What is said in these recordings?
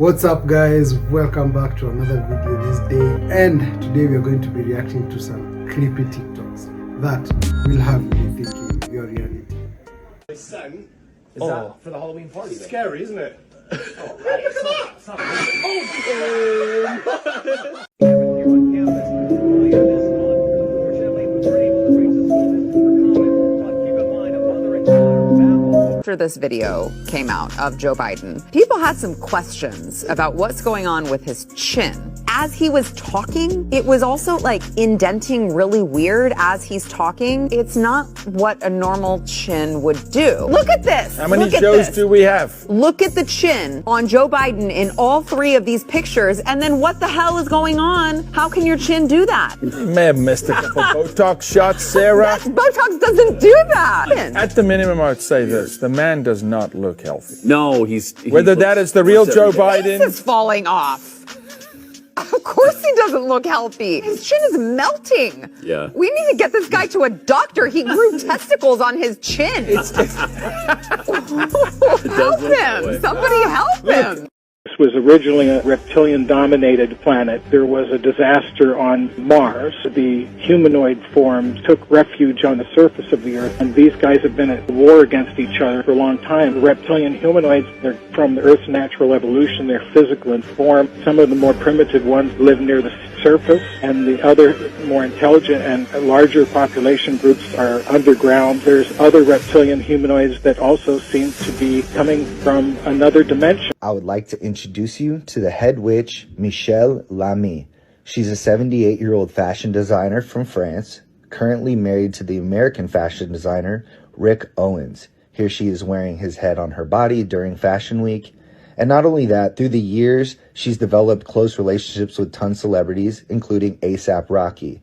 What's up guys, welcome back to another video this day, and today we are going to be reacting to some creepy TikToks that will have you rethinking your reality. My son is that for the Halloween party then? Scary, isn't it? Oh, right. It's not After this video came out of Joe Biden, people had some questions about what's going on with his chin. As he was talking, it was also like indenting really weird as he's talking. It's not what a normal chin would do. Look at this. How many shows do we have? Look at the chin on Joe Biden in all three of these pictures, and then what the hell is going on? How can your chin do that? You may have missed a couple Botox shots, Sarah. Botox doesn't do that. At the minimum, I'd say this. The man does not look healthy. No, he's Whether that is the real Joe Biden. His face is falling off. Of course he doesn't look healthy. His chin is melting. Yeah. We need to get this guy to a doctor. He grew testicles on his chin. Help him. Somebody help him. This was originally a reptilian-dominated planet. There was a disaster on Mars. The humanoid forms took refuge on the surface of the Earth, and these guys have been at war against each other for a long time. The reptilian humanoids, they're from the Earth's natural evolution. They're physical in form. Some of the more primitive ones live near the surface, and the other more intelligent and larger population groups are underground. There's other reptilian humanoids that also seem to be coming from another dimension. I would like to introduce you to the head witch, Michelle Lamy. She's a 78-year-old fashion designer from France, currently married to the American fashion designer, Rick Owens. Here she is wearing his head on her body during Fashion Week. And not only that, through the years, she's developed close relationships with ton celebrities, including A$AP Rocky.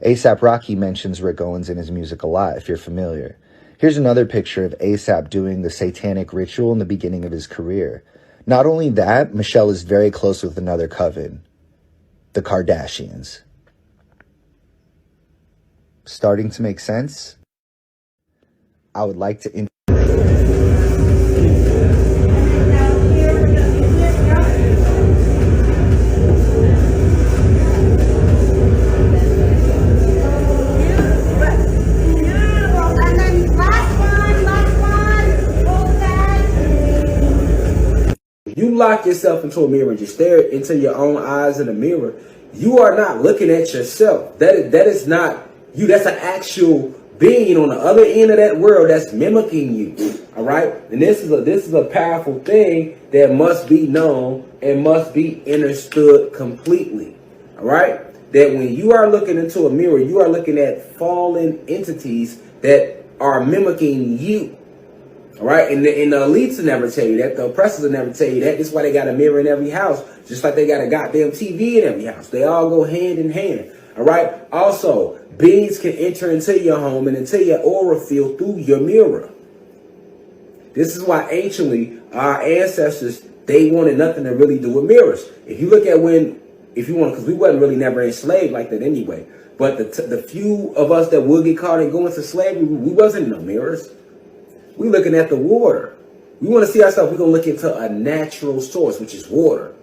A$AP Rocky mentions Rick Owens in his music a lot, if you're familiar. Here's another picture of A$AP doing the satanic ritual in the beginning of his career. Not only that, Michelle is very close with another coven, the Kardashians. Starting to make sense? I would like to You lock yourself into a mirror and just stare into your own eyes in the mirror. You are not looking at yourself. That is not you. That's an actual being on the other end of that world that's mimicking you. All right, and this is a powerful thing that must be known and must be understood completely. All right, that when you are looking into a mirror, you are looking at fallen entities that are mimicking you. All right, and the elites will never tell you that. The oppressors will never tell you that. That's why they got a mirror in every house, just like they got a goddamn TV in every house. They all go hand in hand. All right. Also, beings can enter into your home and into your aura field through your mirror. This is why anciently our ancestors, they wanted nothing to really do with mirrors. If you look at because we wasn't really never enslaved like that anyway. But the few of us that would get caught and go into slavery, we wasn't in no mirrors. We're looking at the water. We want to see ourselves. We're going to look into a natural source, which is water.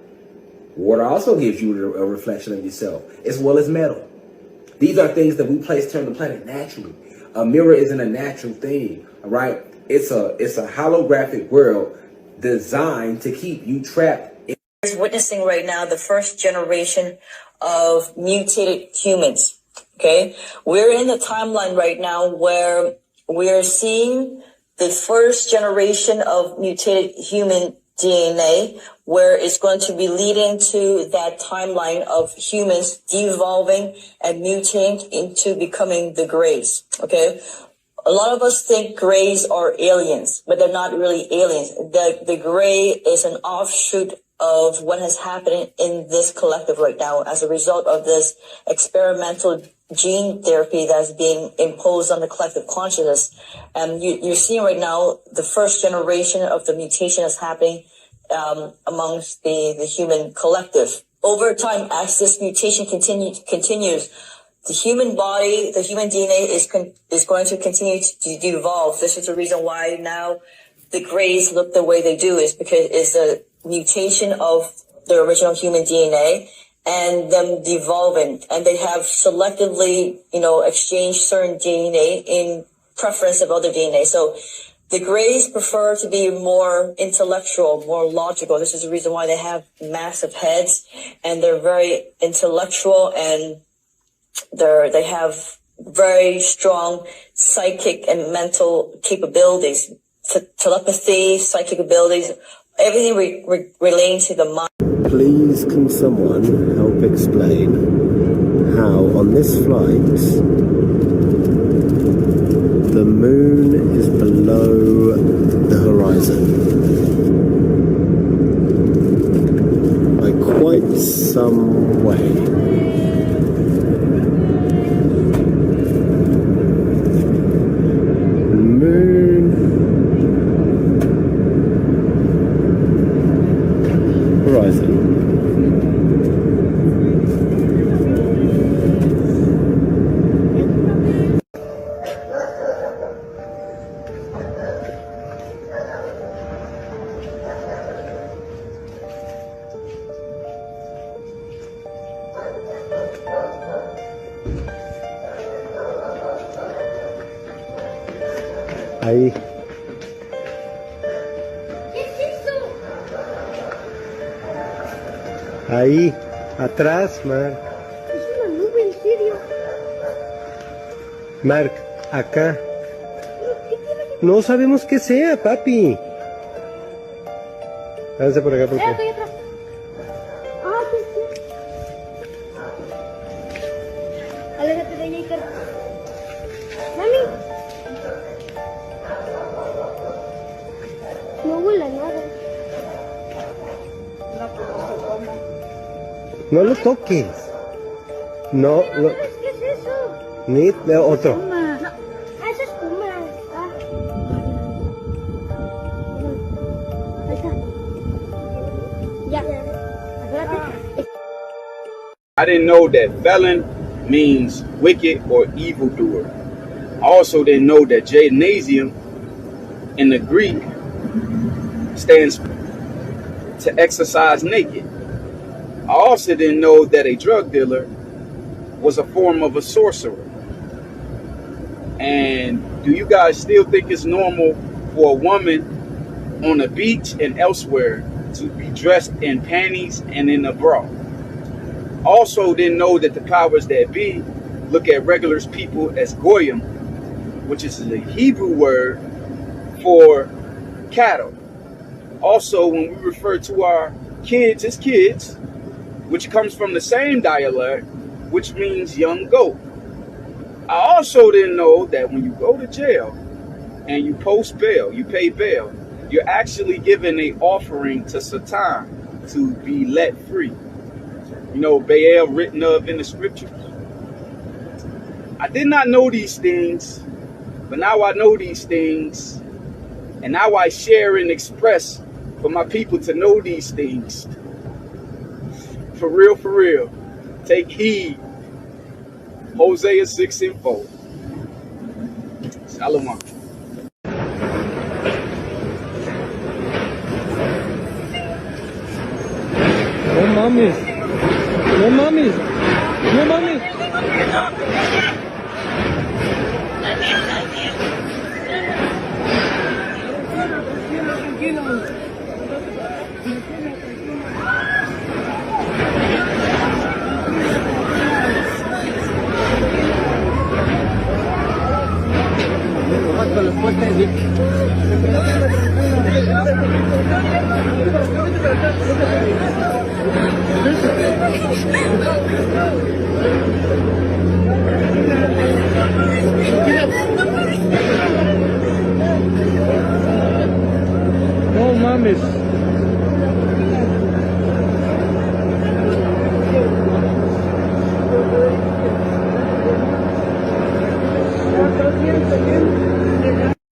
Water also gives you a reflection of yourself, as well as metal. These are things that we place here on the planet naturally. A mirror isn't a natural thing, all right? It's a holographic world designed to keep you trapped. Is witnessing right now the first generation of mutated humans, okay? We're in the timeline right now where we're seeing the first generation of mutated human DNA, where it's going to be leading to that timeline of humans devolving and mutating into becoming the Greys, okay? A lot of us think Greys are aliens, but they're not really aliens. The Grey is an offshoot of what has happened in this collective right now as a result of this experimental gene therapy that's being imposed on the collective consciousness. And you're seeing right now the first generation of the mutation that's happening amongst the human collective. Over time, as this mutation continues, the human body, the human DNA is going to continue to evolve. This is the reason why now the Greys look the way they do, is because it's mutation of the original human DNA and them devolving, and they have selectively, exchanged certain DNA in preference of other DNA. So the Greys prefer to be more intellectual, more logical. This is the reason why they have massive heads, and they're very intellectual, and they have very strong psychic and mental capabilities, telepathy, psychic abilities, everything relating to the mind. Please can someone help explain how on this flight the moon is below the horizon by quite some way? Ahí. ¿Qué es eso? Ahí, atrás, Mark. Es una nube, en serio. Mark, acá. ¿Qué tiene que... No sabemos qué sea, papi. Háganse por acá, por favor. Estoy atrás. Ah, ¿qué es? Aléjate de allá, Icar. Mami. No huele a nada. No lo toques. No, no. ¿Qué es eso? Ni otro. Espuma. No. Ah, eso es espuma. Ah. Ahí está. Ya. Acuérdate. I didn't know that felon means wicked or evildoer. I also didn't know that gymnasium in the Greek stands to exercise naked. I also didn't know that a drug dealer was a form of a sorcerer. And do you guys still think it's normal for a woman on a beach and elsewhere to be dressed in panties and in a bra? Also didn't know that the powers that be look at regular people as goyim, which is the Hebrew word for cattle. Also, when we refer to our kids as kids, which comes from the same dialect, which means young goat. I also didn't know that when you go to jail and you post bail, you pay bail, you're actually giving an offering to Satan to be let free. You know, Baal written of in the scriptures. I did not know these things, but now I know these things, and now I share and express for my people to know these things. For real, for real. Take heed. Hosea 6:4. Shalom. No mames. No mames. No mames. No mames.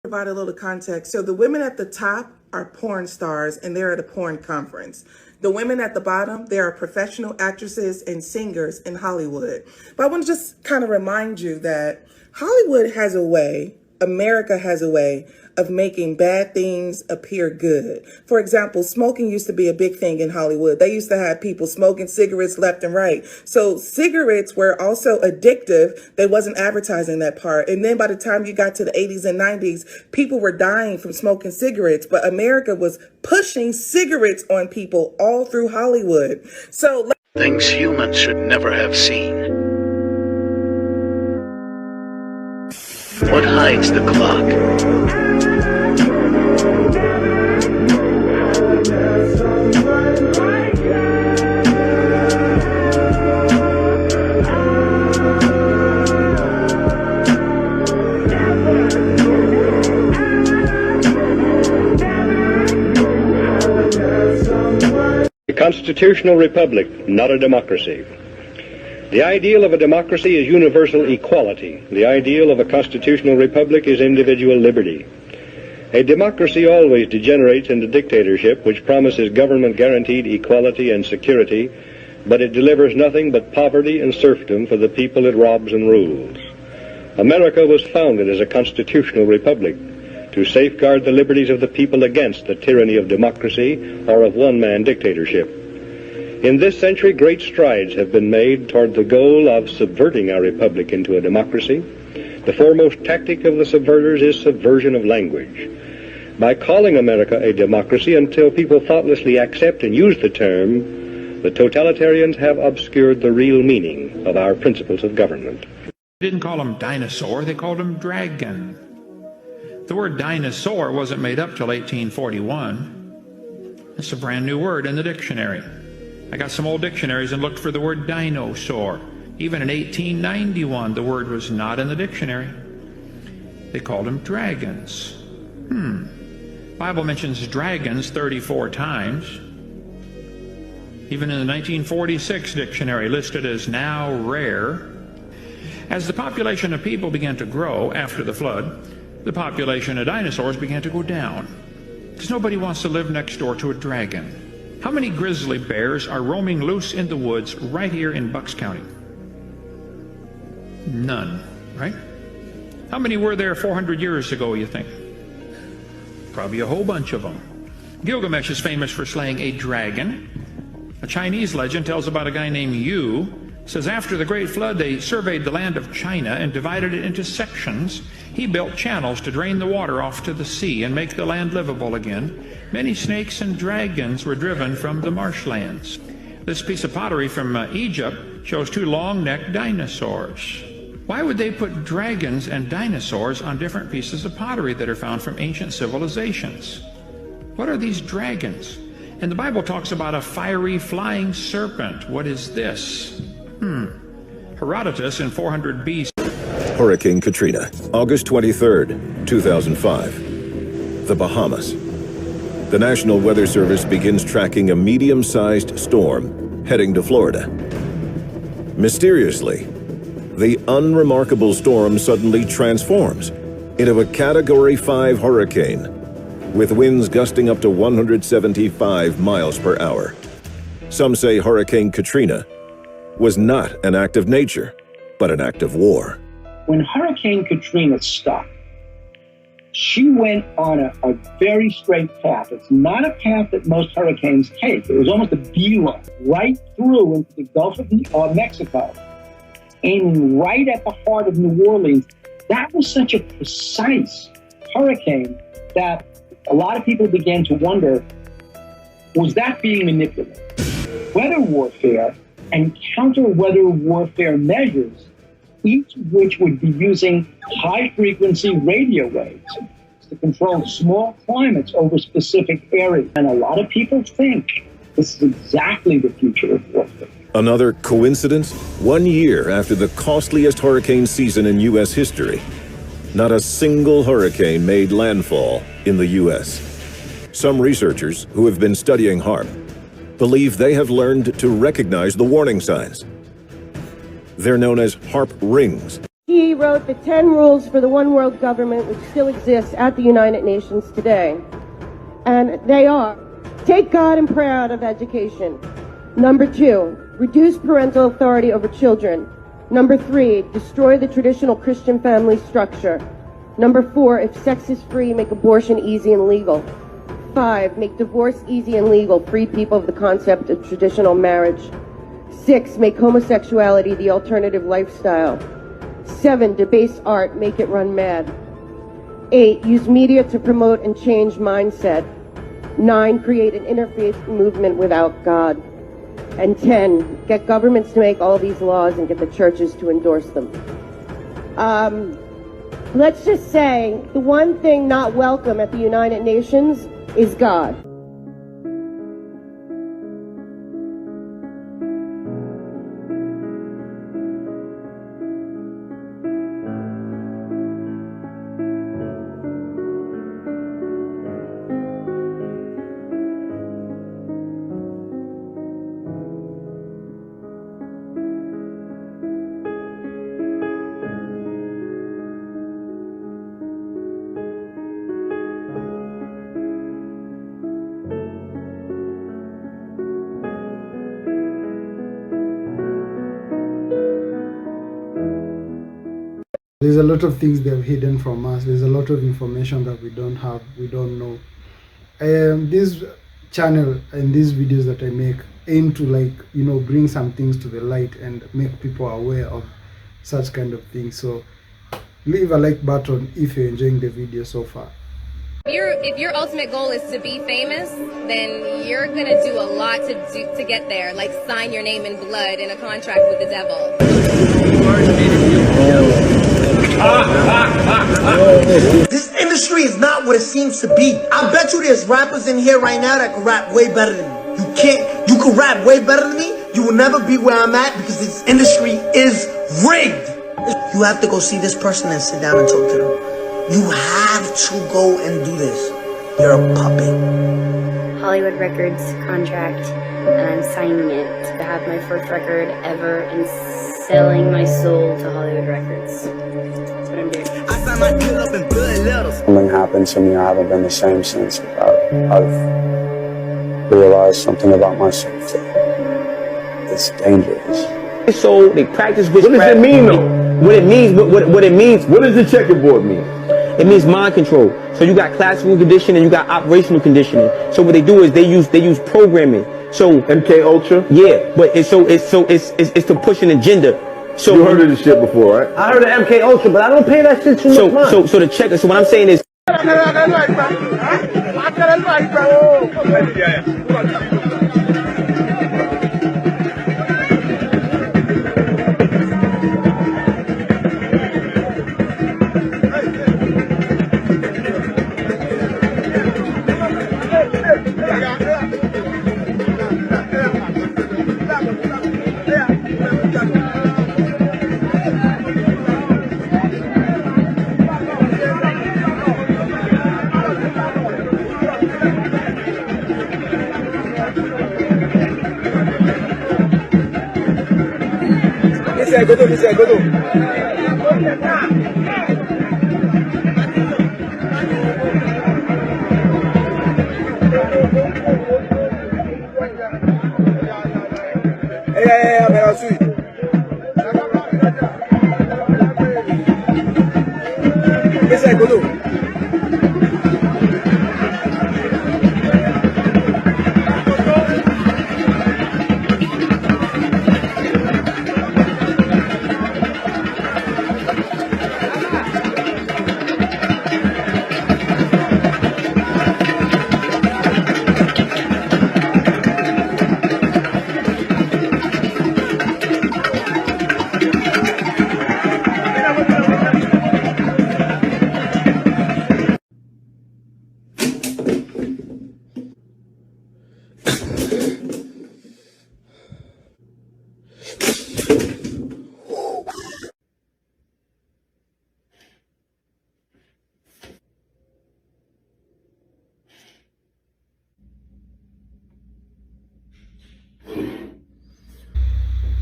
Provide a little context. So the women at the top are porn stars and they're at a porn conference. The women at the bottom, they are professional actresses and singers in Hollywood. But I want to just kind of remind you that Hollywood has a way America has a way of making bad things appear good. For example, smoking used to be a big thing in Hollywood. They used to have people smoking cigarettes left and right. So cigarettes were also addictive. They wasn't advertising that part. And then by the time you got to the 80s and 90s, people were dying from smoking cigarettes. But America was pushing cigarettes on people all through Hollywood. So things humans should never have seen. What hides the clock? A constitutional republic, not a democracy. The ideal of a democracy is universal equality. The ideal of a constitutional republic is individual liberty. A democracy always degenerates into dictatorship, which promises government-guaranteed equality and security, but it delivers nothing but poverty and serfdom for the people it robs and rules. America was founded as a constitutional republic to safeguard the liberties of the people against the tyranny of democracy or of one-man dictatorship. In this century, great strides have been made toward the goal of subverting our republic into a democracy. The foremost tactic of the subverters is subversion of language. By calling America a democracy until people thoughtlessly accept and use the term, the totalitarians have obscured the real meaning of our principles of government. They didn't call him dinosaur, they called him dragon. The word dinosaur wasn't made up till 1841. It's a brand new word in the dictionary. I got some old dictionaries and looked for the word dinosaur. Even in 1891, the word was not in the dictionary. They called them dragons. Bible mentions dragons 34 times. Even in the 1946 dictionary, listed as now rare. As the population of people began to grow after the flood, the population of dinosaurs began to go down. Because nobody wants to live next door to a dragon. How many grizzly bears are roaming loose in the woods right here in Bucks County? None, right? How many were there 400 years ago, you think? Probably a whole bunch of them. Gilgamesh is famous for slaying a dragon. A Chinese legend tells about a guy named Yu. Says after the Great Flood, they surveyed the land of China and divided it into sections. He built channels to drain the water off to the sea and make the land livable again. Many snakes and dragons were driven from the marshlands. This piece of pottery from Egypt shows two long-necked dinosaurs. Why would they put dragons and dinosaurs on different pieces of pottery that are found from ancient civilizations? What are these dragons? And the Bible talks about a fiery flying serpent. What is this? Herodotus in 400 BC. Hurricane Katrina, August 23rd, 2005. The Bahamas. The National Weather Service begins tracking a medium-sized storm heading to Florida. Mysteriously, the unremarkable storm suddenly transforms into a Category 5 hurricane with winds gusting up to 175 miles per hour. Some say Hurricane Katrina was not an act of nature, but an act of war. When Hurricane Katrina stopped, she went on a very straight path. It's not a path that most hurricanes take. It was almost a beeline right through into the Gulf of Mexico, aiming right at the heart of New Orleans. That was such a precise hurricane that a lot of people began to wonder, was that being manipulated? Weather warfare and counter-weather warfare measures, each of which would be using high-frequency radio waves to control small climates over specific areas. And a lot of people think this is exactly the future of warfare. Another coincidence? 1 year after the costliest hurricane season in U.S. history, not a single hurricane made landfall in the U.S. Some researchers who have been studying HAARP believe they have learned to recognize the warning signs. They're known as HAARP rings. He wrote the 10 rules for the one world government which still exists at the United Nations today. And they are: take God and prayer out of education. Number 2, reduce parental authority over children. Number 3, destroy the traditional Christian family structure. Number 4, if sex is free, make abortion easy and legal. 5, make divorce easy and legal, free people of the concept of traditional marriage. 6, make homosexuality the alternative lifestyle. 7, debase art, make it run mad. 8, use media to promote and change mindset. 9, create an interfaith movement without God. And 10, get governments to make all these laws and get the churches to endorse them. Let's just say the one thing not welcome at the United Nations is God. There's a lot of things they've hidden from us. There's a lot of information that we don't have, we don't know. This channel and these videos that I make aim to, like, you know, bring some things to the light and make people aware of such kind of things. So leave a like button if you're enjoying the video so far. If your ultimate goal is to be famous, then you're gonna do a lot to get there, like sign your name in blood in a contract with the devil. This industry is not what it seems to be. I bet you there's rappers in here right now that can rap way better than me. You can rap way better than me. You will never be where I'm at because this industry is rigged. You have to go see this person and sit down and talk to them. You have to go and do this. You're a puppet. Hollywood Records contract, and I'm signing it to have my first record ever and selling my soul to Hollywood Records. That's what I'm doing. I signed my deal up in blood letters. Something happened to me. I haven't been the same since. I've realized something about myself. It's dangerous. So they practice witchcraft. What does it mean, though? What it means. What does the checkerboard mean? It means mind control. So you got classical conditioning, you got operational conditioning. So what they do is they use programming. So MK Ultra. Yeah, but it's to push an agenda. So you heard of this shit before, right? I heard of MK Ultra, but I don't pay that shit too much mind. So the checker. So what I'm saying is.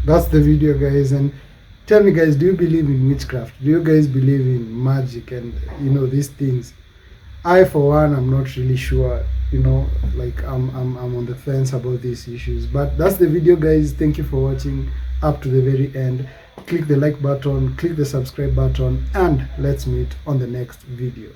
That's the video, guys. And tell me, guys, do you believe in witchcraft? Do you guys believe in magic and, you know, these things? I, for one, I'm not really sure. You know, like I'm on the fence about these issues. But that's the video, guys. Thank you for watching up to the very end. click the like button, click the subscribe button, and let's meet on the next video.